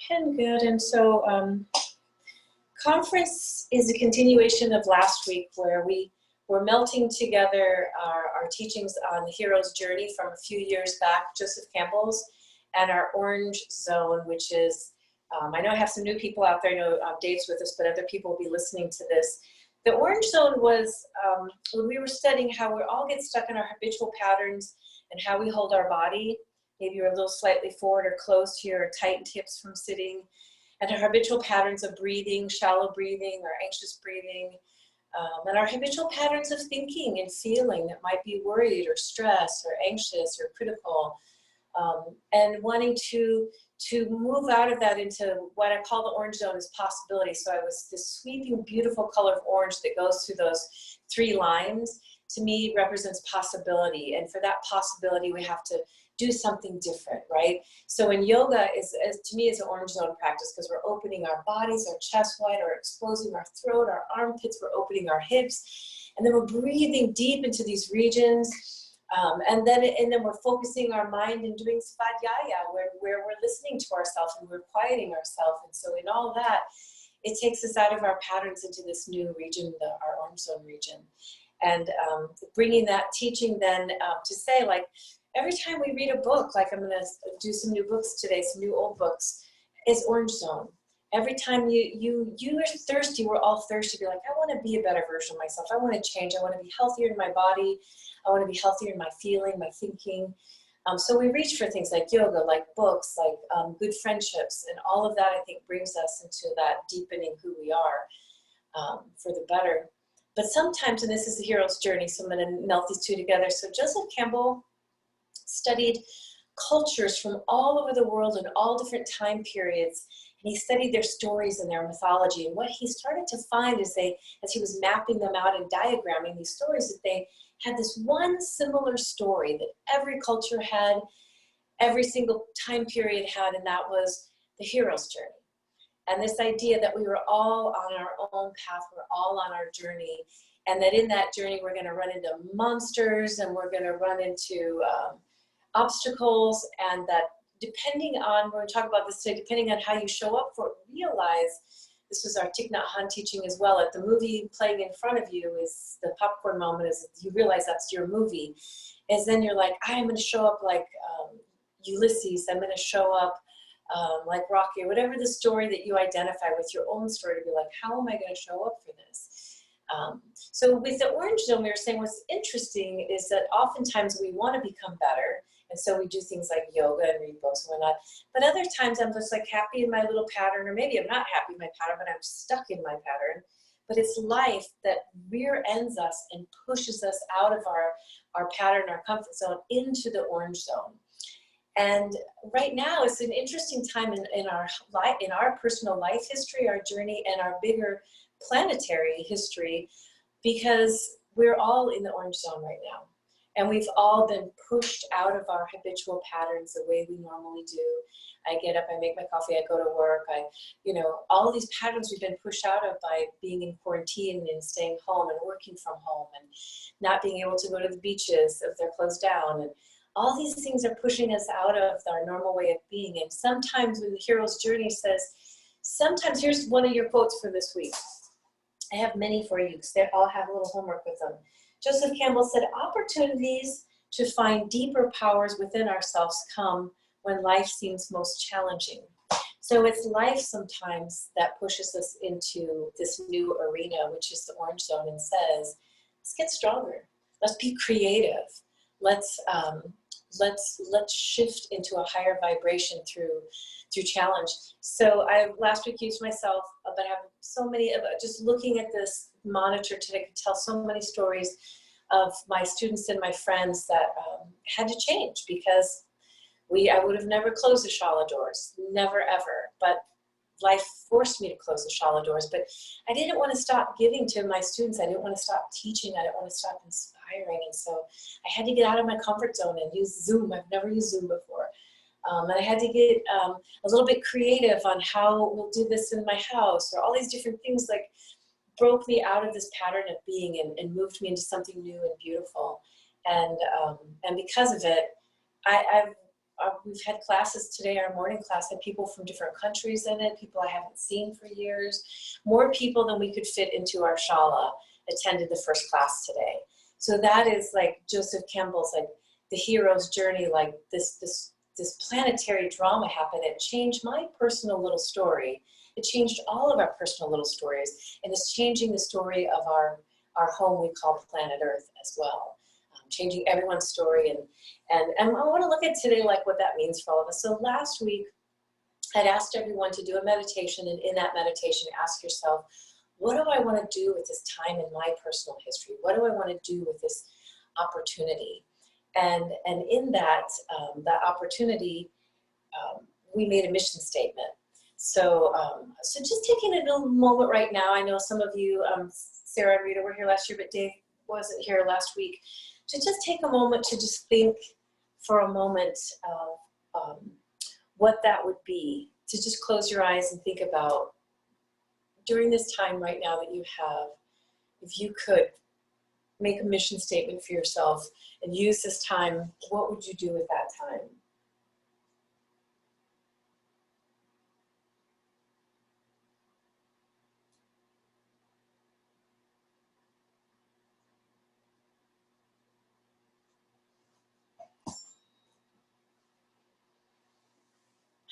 And good. And so conference is a continuation of last week where we were melting together our teachings on the hero's journey from a few years back, Joseph Campbell's, and our orange zone, which is, I know I have some new people out there. I know Dave's with us, but other people will be listening to this. The orange zone was when we were studying how we all get stuck in our habitual patterns and how we hold our body. Maybe you're a little slightly forward or close to your tightened hips from sitting, and our habitual patterns of breathing, shallow breathing or anxious breathing, and our habitual patterns of thinking and feeling that might be worried or stressed or anxious or critical, and wanting to move out of that into what I call the orange zone is possibility. So I was this sweeping, beautiful color of orange that goes through those three lines, to me represents possibility. And for that possibility, we have to do something different, right? So in yoga, to me, is an orange zone practice because we're opening our bodies, our chest wide, or exposing our throat, our armpits, we're opening our hips, and then we're breathing deep into these regions. And then we're focusing our mind and doing svadhyaya, where we're listening to ourselves and we're quieting ourselves. And so in all that, it takes us out of our patterns into this new region, our orange zone region. And bringing that teaching then to say, like, every time we read a book, like I'm going to do some new books today, some new old books, is orange zone. Every time you are thirsty, we're all thirsty. Be like, I want to be a better version of myself. I want to change. I want to be healthier in my body. I want to be healthier in my feeling, my thinking. So we reach for things like yoga, like books, like good friendships, and all of that, I think, brings us into that deepening who we are for the better. But sometimes, and this is the hero's journey, so I'm going to melt these two together. So Joseph Campbell studied cultures from all over the world in all different time periods, and he studied their stories and their mythology. And what he started to find is as he was mapping them out and diagramming these stories, that they had this one similar story that every culture had, every single time period had, and that was the hero's journey. And this idea that we were all on our own path, we're all on our journey, and that in that journey we're going to run into monsters and we're going to run into obstacles, and that depending on, we're going to talk about this today, depending on how you show up for it, realize, this was our Thich Nhat Hanh teaching as well, at the movie playing in front of you is the popcorn moment, is you realize that's your movie, is then you're like, I'm going to show up like Ulysses, I'm going to show up like Rocky, or whatever the story that you identify with, your own story, to be like, how am I going to show up for this? So with the orange zone, we were saying what's interesting is that oftentimes we want to become better, and so we do things like yoga and read books and whatnot. But other times I'm just like happy in my little pattern, or maybe I'm not happy in my pattern, but I'm stuck in my pattern. But it's life that rear ends us and pushes us out of our pattern, our comfort zone, into the orange zone. And right now it's an interesting time in our life, in our personal life history, our journey, and our bigger planetary history, because we're all in the orange zone right now. And we've all been pushed out of our habitual patterns the way we normally do. I get up, I make my coffee, I go to work, all of these patterns we've been pushed out of by being in quarantine and staying home and working from home and not being able to go to the beaches if they're closed down. And all these things are pushing us out of our normal way of being. And sometimes when the hero's journey says, sometimes, here's one of your quotes for this week. I have many for you because they all have a little homework with them. Joseph Campbell said, opportunities to find deeper powers within ourselves come when life seems most challenging. So it's life sometimes that pushes us into this new arena, which is the orange zone, and says, let's get stronger. Let's be creative. Let's shift into a higher vibration through challenge. So I last week used myself, but I have so many of just looking at this monitor today, I could tell so many stories of my students and my friends that had to change because I would have never closed the Shala doors, never ever, but life forced me to close the Shala doors. But I didn't want to stop giving to my students. I didn't want to stop teaching. I didn't want to stop inspiring. And so I had to get out of my comfort zone and use Zoom. I've never used Zoom before. And I had to get a little bit creative on how we'll do this in my house, or all these different things, like broke me out of this pattern of being and moved me into something new and beautiful. And because of it, we've had classes today. Our morning class had people from different countries in it, people I haven't seen for years. More people than we could fit into our Shala attended the first class today. So that is like Joseph Campbell's like the hero's journey, like this planetary drama happened. It changed my personal little story. It changed all of our personal little stories, and it's changing the story of our home we call planet Earth as well. Changing everyone's story, and I want to look at today like what that means for all of us. So last week, I'd asked everyone to do a meditation, and in that meditation, ask yourself, what do I want to do with this time in my personal history? What do I want to do with this opportunity? And in that opportunity, we made a mission statement. So so just taking a little moment right now. I know some of you, Sarah and Rita were here last year, but Dave wasn't here last week. To just take a moment to just think for a moment of what that would be. To just close your eyes and think about, during this time right now that you have, if you could make a mission statement for yourself and use this time, what would you do with that time?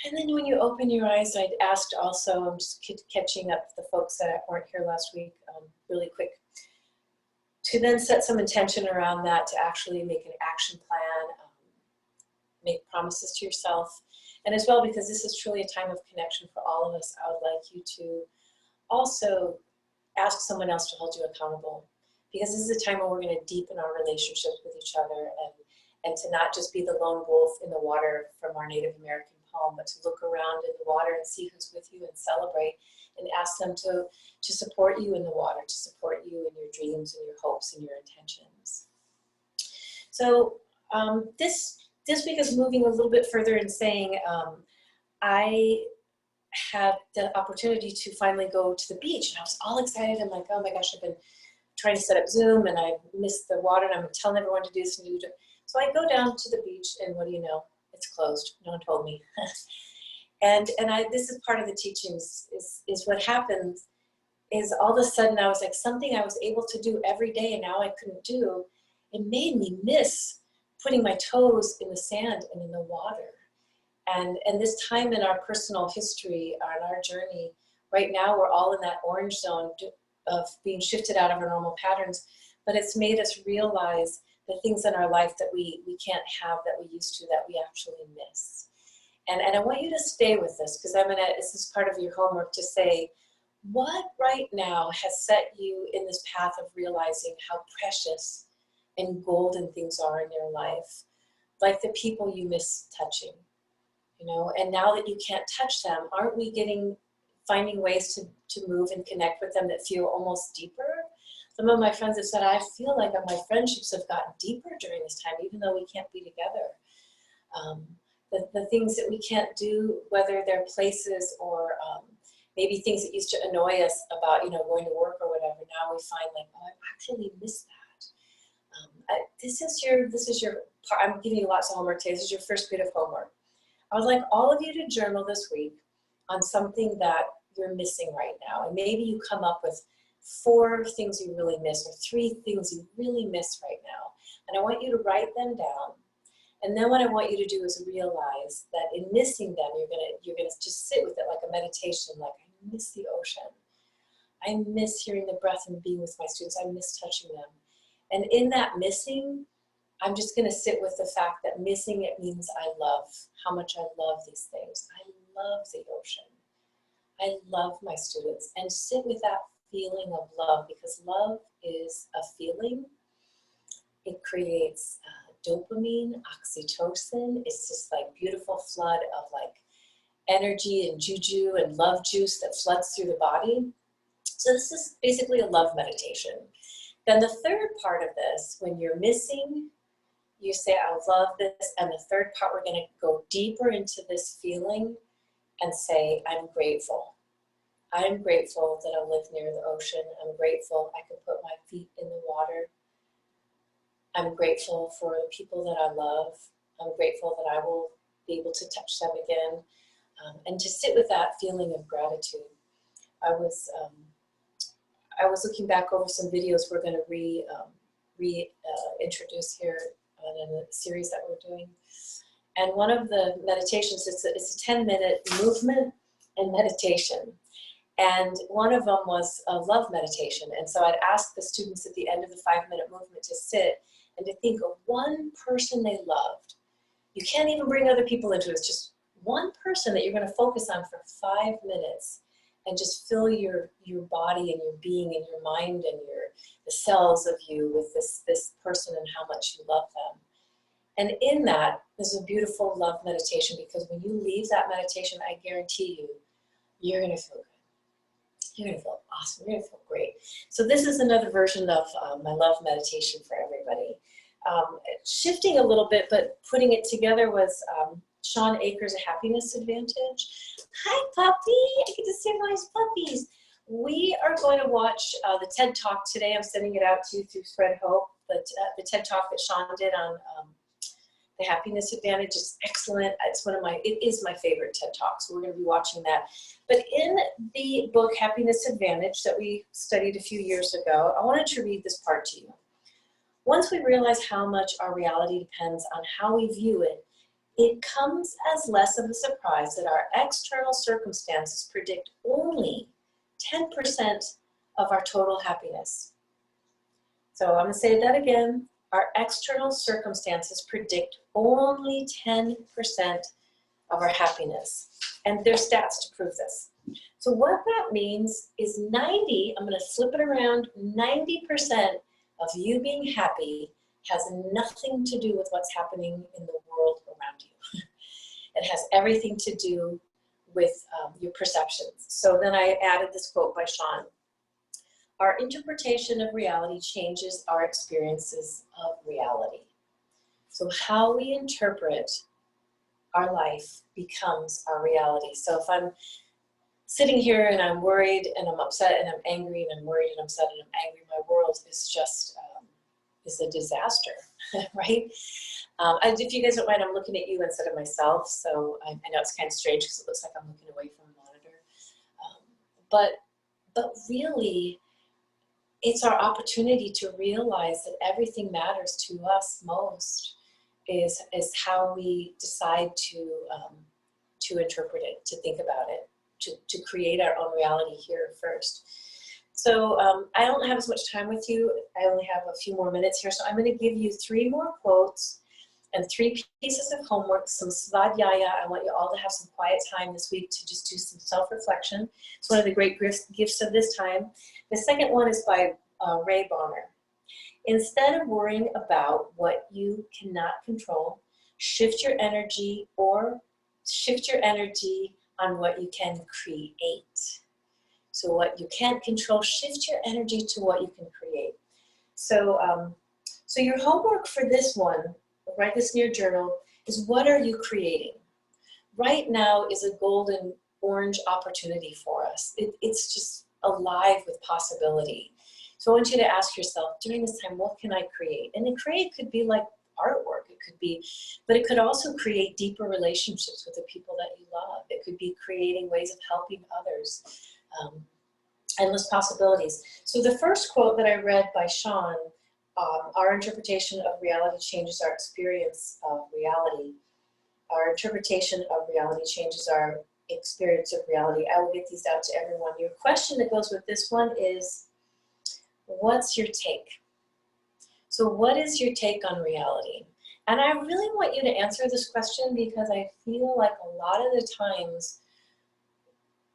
And then when you open your eyes, I'd asked also, I'm just catching up the folks that weren't here last week really quick, to then set some intention around that, to actually make an action plan, make promises to yourself. And as well, because this is truly a time of connection for all of us, I would like you to also ask someone else to hold you accountable. Because this is a time when we're going to deepen our relationships with each other, and to not just be the lone wolf in the water from our Native American poem, but to look around in the water and see who's with you and celebrate, and ask them to support you in the water, to support you in your dreams and your hopes and your intentions. So this week is moving a little bit further and saying, I had the opportunity to finally go to the beach, and I was all excited. I'm like, oh my gosh, I've been trying to set up Zoom and I missed the water, and I'm telling everyone to do this and do it. So I go down to the beach, and what do you know? It's closed. No one told me. and this is part of the teachings, is what happens is all of a sudden I was like, something I was able to do every day and now I couldn't do. It made me miss putting my toes in the sand and in the water. And this time in our personal history, on our journey, right now we're all in that orange zone of being shifted out of our normal patterns, but it's made us realize the things in our life that we can't have, that we used to, that we actually miss. And I want you to stay with this, because this is part of your homework, to say, what right now has set you in this path of realizing how precious and golden things are in your life, like the people you miss touching, you know, and now that you can't touch them, aren't we finding ways to move and connect with them that feel almost deeper? Some of my friends have said, I feel like my friendships have gotten deeper during this time, even though we can't be together. The things that we can't do, whether they're places or maybe things that used to annoy us about, you know, going to work or whatever, now we find like, oh, I actually miss that. This is your part. I'm giving you lots of homework today. This is your first bit of homework. I would like all of you to journal this week on something that you're missing right now. And maybe you come up with 4 things you really miss, or 3 things you really miss right now. And I want you to write them down. And then what I want you to do is realize that in missing them, you're gonna just sit with it like a meditation, like, I miss the ocean. I miss hearing the breath and being with my students. I miss touching them. And in that missing, I'm just gonna sit with the fact that missing it means I love, how much I love these things. I love the ocean. I love my students. And sit with that feeling of love, because love is a feeling. It creates dopamine, oxytocin. It's this like beautiful flood of like energy and juju and love juice that floods through the body. So this is basically a love meditation. Then the third part of this, when you're missing, you say, I love this. And the third part, we're gonna go deeper into this feeling and say, I'm grateful. I'm grateful that I live near the ocean. I'm grateful I can put my feet in the water. I'm grateful for the people that I love. I'm grateful that I will be able to touch them again, and to sit with that feeling of gratitude. I was looking back over some videos we're going to introduce here in a series that we're doing. And one of the meditations, it's a 10-minute movement and meditation. And one of them was a love meditation. And so I'd ask the students at the end of the 5-minute movement to sit and to think of one person they loved. You can't even bring other people into it. It's just one person that you're going to focus on for 5 minutes, and just fill your body and your being and your mind and the cells of you with this person and how much you love them. And in that is a beautiful love meditation, because when you leave that meditation, I guarantee you, you're going to feel good. You're going to feel awesome. You're going to feel great. So this is another version of my love meditation for everybody. Shifting a little bit, but putting it together was Shawn Achor's A Happiness Advantage. Hi, puppy. I get to see all these puppies. We are going to watch the TED Talk today. I'm sending it out to you through Spread Hope. But the TED Talk that Shawn did on The Happiness Advantage is excellent. It is my favorite TED Talk, so we're going to be watching that. But in the book Happiness Advantage that we studied a few years ago, I wanted to read this part to you. Once we realize how much our reality depends on how we view it, it comes as less of a surprise that our external circumstances predict only 10% of our total happiness. So I'm going to say that again. Our external circumstances predict only 10% of our happiness. And there's stats to prove this. So what that means is I'm going to flip it around, 90% of you being happy has nothing to do with what's happening in the world around you. It has everything to do with your perceptions. So then I added this quote by Shawn. Our interpretation of reality changes our experiences of reality. So how we interpret our life becomes our reality. So if I'm sitting here and I'm worried and I'm upset and I'm angry and I'm worried and I'm upset and I'm angry, my world is just is a disaster, right? If you guys don't mind, I'm looking at you instead of myself. So I know it's kind of strange because it looks like I'm looking away from the monitor. But really, it's our opportunity to realize that everything matters to us most is how we decide to interpret it, to think about it, to create our own reality here first. So I don't have as much time with you. I only have a few more minutes here. So I'm going to give you 3 more quotes and 3 pieces of homework, some svadhyaya. I want you all to have some quiet time this week to just do some self-reflection. It's one of the great gifts of this time. The second one is by Ray Bonner. Instead of worrying about what you cannot control, shift your energy on what you can create. So what you can't control, shift your energy to what you can create. So, so your homework for this one, write this in your journal, is what are you creating? Right now is a golden orange opportunity for us. It's just alive with possibility. So I want you to ask yourself during this time, what can I create? And create could be like artwork, it could be, but it could also create deeper relationships with the people that you love. It could be creating ways of helping others. Endless possibilities. So the first quote that I read by Shawn, our interpretation of reality changes our experience of reality. Our interpretation of reality changes our experience of reality. I will get these out to everyone. Your question that goes with this one is, what's your take? So what is your take on reality? And I really want you to answer this question because I feel like a lot of the times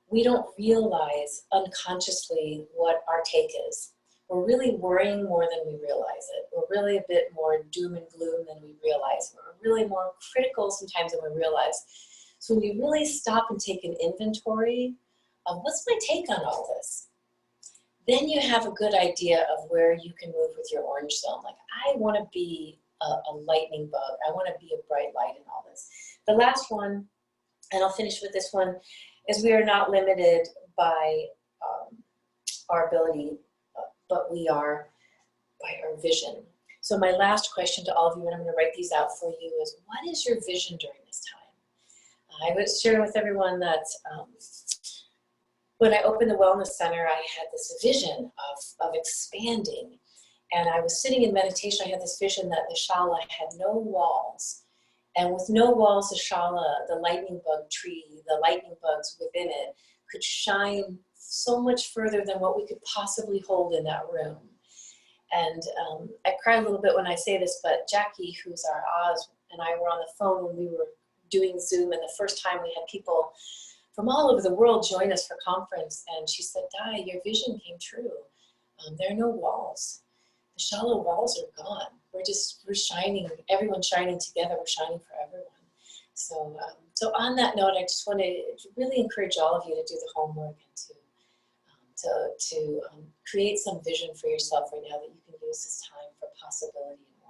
we don't realize unconsciously what our take is. We're really worrying more than we realize it. We're really a bit more doom and gloom than we realize. We're really more critical sometimes than we realize. So when you really stop and take an inventory of what's my take on all this, then you have a good idea of where you can move with your orange zone. Like, I want to be a lightning bug. I want to be a bright light in all this. The last one, and I'll finish with this one, is we are not limited by our ability, but we are by our vision. So my last question to all of you, and I'm going to write these out for you, is what is your vision during this time? I was sharing with everyone that when I opened the Wellness Center, I had this vision of expanding. And I was sitting in meditation, I had this vision that the Shala had no walls. And with no walls, the Shala, the lightning bug tree, the lightning bugs within it, could shine so much further than what we could possibly hold in that room. And I cry a little bit when I say this, but Jackie, who's our Oz, and I were on the phone when we were doing Zoom, and the first time we had people from all over the world join us for conference, and she said, Di, your vision came true. There are no walls. The shallow walls are gone. We're shining, everyone's shining together, we're shining for everyone. So, so on that note, I just want to really encourage all of you to do the homework and to create some vision for yourself right now that you can use this time for possibility and